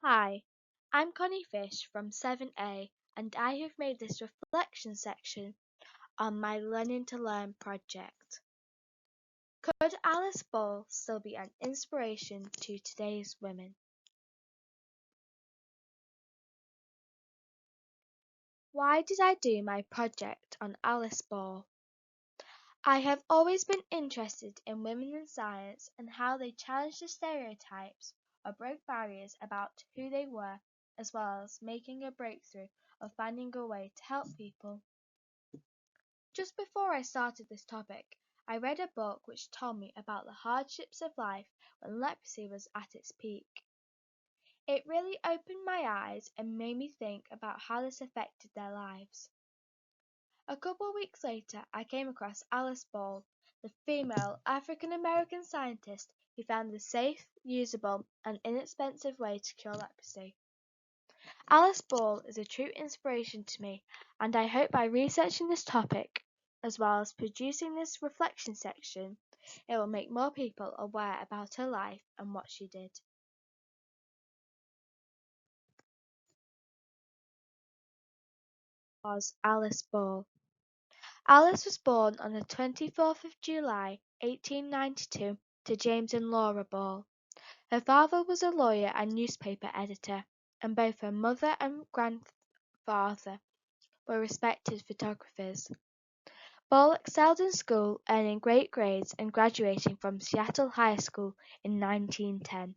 Hi, I'm Connie Fish from 7A and I have made this reflection section on my Learning to Learn project. Could Alice Ball still be an inspiration to today's women? Why did I do my project on Alice Ball? I have always been interested in women in science and how they challenged the stereotypes or broke barriers about who they were, as well as making a breakthrough of finding a way to help people. Just before I started this topic, I read a book which told me about the hardships of life when leprosy was at its peak. It really opened my eyes and made me think about how this affected their lives. A couple of weeks later, I came across Alice Ball, the female African American scientist who found a safe, usable, and inexpensive way to cure leprosy. Alice Ball is a true inspiration to me, and I hope by researching this topic, as well as producing this reflection section, it will make more people aware about her life and what she did. Was Alice Ball. Alice was born on the 24th of July, 1892, to James and Laura Ball. Her father was a lawyer and newspaper editor, and both her mother and grandfather were respected photographers. Ball excelled in school, earning great grades and graduating from Seattle High School in 1910.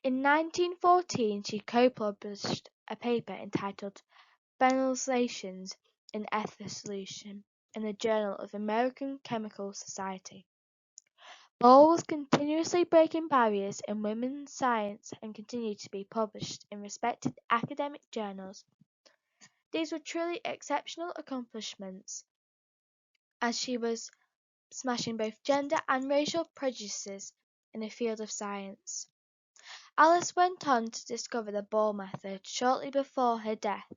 In 1914 she co-published a paper entitled "Penalizations in Ether Solution" in the Journal of American Chemical Society. Ball was continuously breaking barriers in women's science and continued to be published in respected academic journals. These were truly exceptional accomplishments, as she was smashing both gender and racial prejudices in the field of science. Alice went on to discover the Ball method shortly before her death,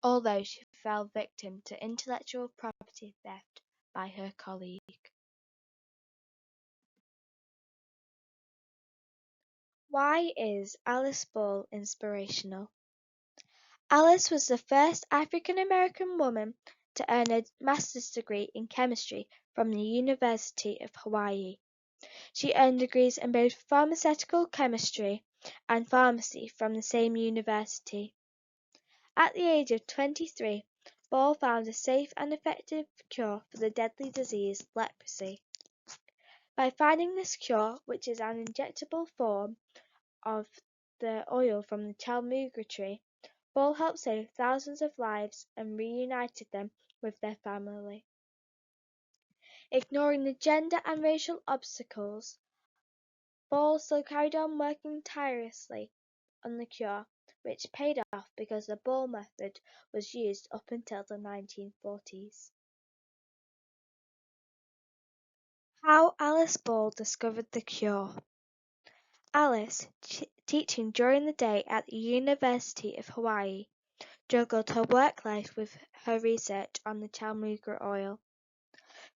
although she fell victim to intellectual property theft by her colleague. Why is Alice Ball inspirational? Alice was the first African American woman to earn a master's degree in chemistry from the University of Hawaii. She earned degrees in both pharmaceutical chemistry and pharmacy from the same university. At the age of 23, Ball found a safe and effective cure for the deadly disease leprosy. By finding this cure, which is an injectable form of the oil from the chalmuga tree, Ball helped save thousands of lives and reunited them with their family. Ignoring the gender and racial obstacles, Ball still carried on working tirelessly on the cure, which paid off because the Ball method was used up until the 1940s. How Alice Ball discovered the cure. Alice, teaching during the day at the University of Hawaii, juggled her work life with her research on the chalmuga oil.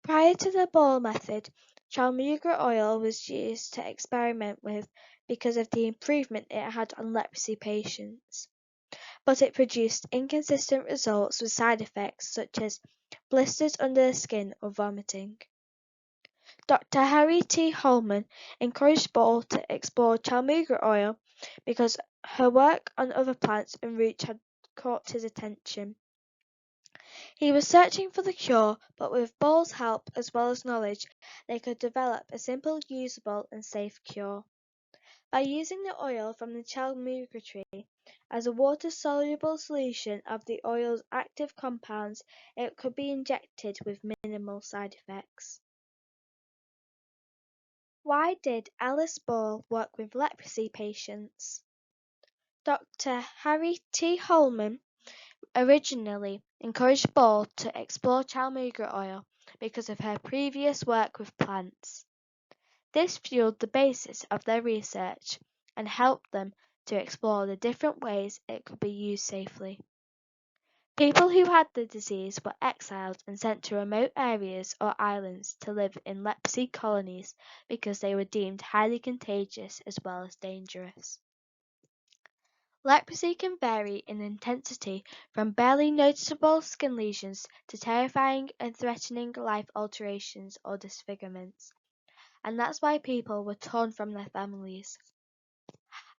Prior to the Ball method, chalmuga oil was used to experiment with because of the improvement it had on leprosy patients, but it produced inconsistent results with side effects such as blisters under the skin or vomiting. Dr. Harry T. Holman encouraged Ball to explore chalmuga oil because her work on other plants and roots had caught his attention. He was searching for the cure, but with Ball's help as well as knowledge, they could develop a simple, usable, and safe cure. By using the oil from the chalmuga tree as a water-soluble solution of the oil's active compounds, it could be injected with minimal side effects. Why did Alice Ball work with leprosy patients? Dr. Harry T. Holman originally encouraged Ball to explore chalmuga oil because of her previous work with plants. This fueled the basis of their research and helped them to explore the different ways it could be used safely. People who had the disease were exiled and sent to remote areas or islands to live in leprosy colonies because they were deemed highly contagious as well as dangerous. Leprosy can vary in intensity from barely noticeable skin lesions to terrifying and threatening life alterations or disfigurements, and that's why people were torn from their families.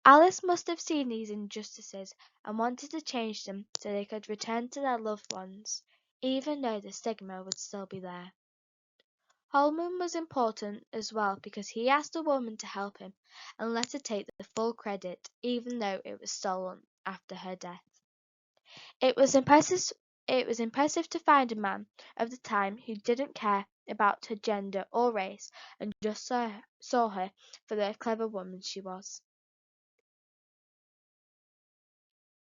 Alice must have seen these injustices and wanted to change them so they could return to their loved ones, even though the stigma would still be there. Holman was important as well because he asked a woman to help him and let her take the full credit, even though it was stolen after her death. It was impressive to find a man of the time who didn't care about her gender or race and just saw her for the clever woman she was.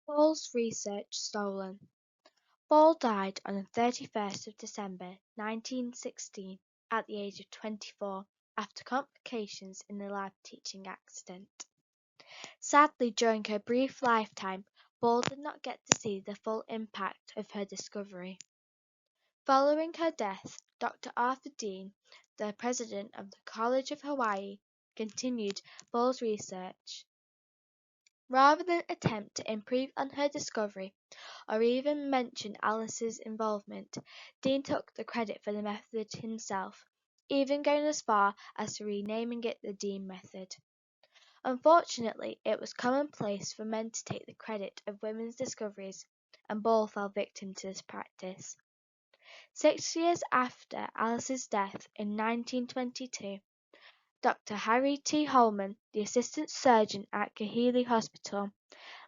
Ball's research stolen. Ball died on the 31st of December 1916 at the age of 24 after complications in a lab teaching accident. Sadly, during her brief lifetime, Ball did not get to see the full impact of her discovery. Following her death, Dr. Arthur Dean, the president of the College of Hawaii, continued Ball's research. Rather than attempt to improve on her discovery or even mention Alice's involvement, Dean took the credit for the method himself, even going as far as to renaming it the Dean method. Unfortunately, it was commonplace for men to take the credit of women's discoveries, and Ball fell victim to this practice. 6 years after Alice's death in 1922, Dr. Harry T. Holman, the assistant surgeon at Kahele Hospital,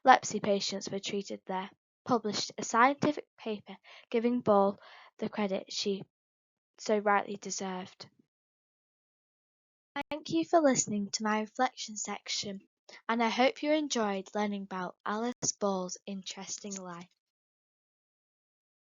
leprosy patients were treated there, published a scientific paper giving Ball the credit she so rightly deserved. Thank you for listening to my reflection section, and I hope you enjoyed learning about Alice Ball's interesting life.